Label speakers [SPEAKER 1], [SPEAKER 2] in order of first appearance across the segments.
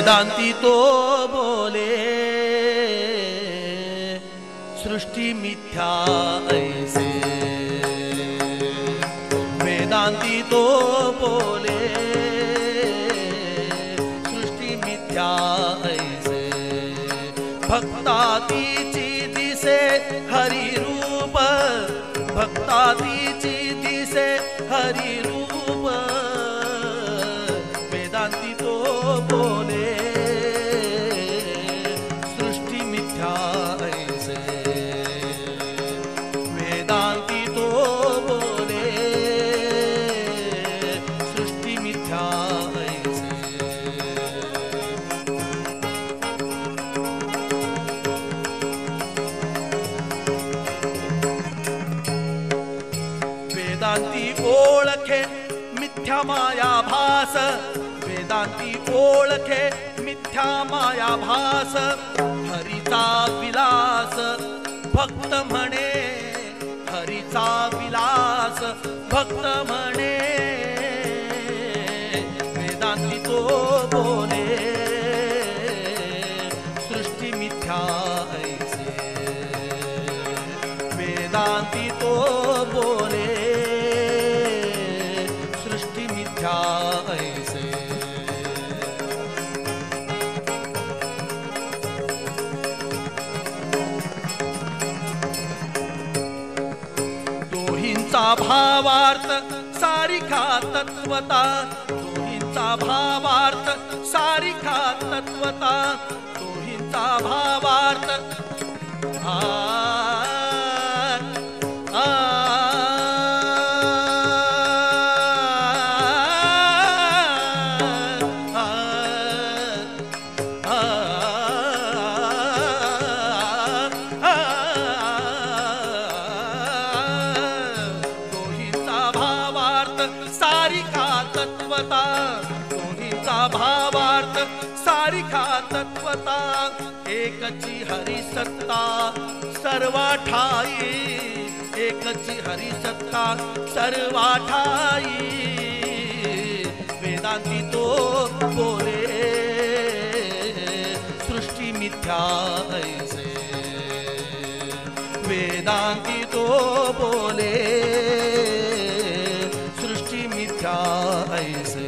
[SPEAKER 1] वेदांती तो बोले सृष्टि मिथ्या ऐसे। वेदांती तो बोले सृष्टि मिथ्या ऐसे। भक्तातीची दिसे हरि रूप, भक्तातीची दिसे हरि रूप। वेदांती तो बोले सृष्टि मिथ्या ऐसे। वेदांती तो बोले सृष्टि मिथ्या ऐसे। वेदांती ओळखे मिथ्या माया भास, वेदांती ओळखे मिथ्या माया भास। हरीचा विलास भक्त म्हणे, हरीचा विलास भक्त म्हणे। वेदांती तो बोले सृष्टि मिथ्या ऐसे। वेदांती तो बोले सृष्टि मिथ्या ऐसे। दोहींचा भावार्थ सारिखा तत्वता, दोहींचा भावार्थ सारिखा तत्वता। दोहींचा भावार्थ सारिखा तत्वता, दोहींचा भावार्थ सारिखा तत्वता। एकची हरी सत्ता सर्वा ठाई, एकची हरी सत्ता सर्वा ठाई। वेदांती तो बोले सृष्टि मिथ्या ऐसे। वेदांती तो बोले सृष्टि मिथ्या ऐसे।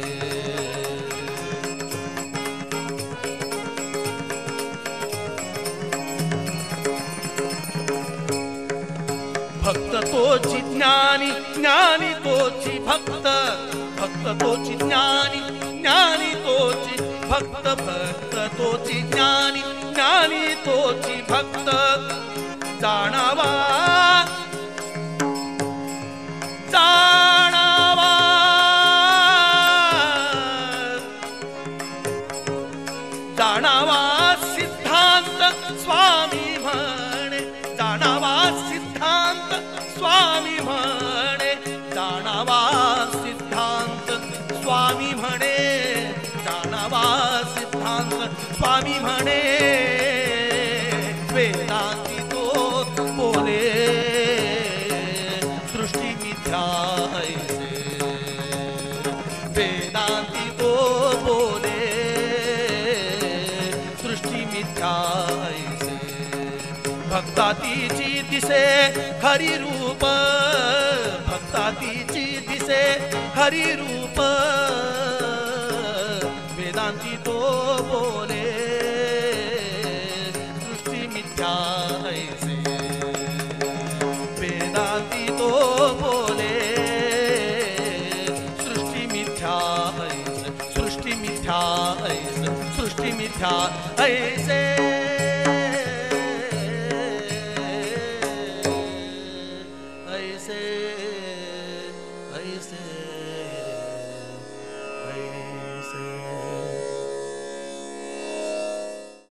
[SPEAKER 1] भक्त तोची ज्ञानी, ज्ञानी तोची भक्त। भक्त तोची ज्ञानी, ज्ञानी तोची भक्त। भक्त तोची ज्ञानी, ज्ञानी तोची भक्त। जाणावा जाणावा जाणावा सिद्धांत स्वामी म्हणे। जाणावा सिद्धांत स्वामी म्हणे। जाणावा सिद्धांत स्वामी म्हणे। जाणावा सिद्धांत स्वामी म्हणे। वेदांती तो बोले सृष्टि मिथ्या ऐसे। वेदांती तो बोले सृष्टि मिथ्या ऐसे। भक्तातीची दिसे हरि रूप, भक्तातीची दिसे हरि रूप। वेदांती तो बोले सृष्टि मिथ्या ऐसे। वेदांती तो बोले सृष्टि मिथ्या ऐसे। सृष्टि मिथ्या ऐसे। सृष्टि मिथ्या ऐसे।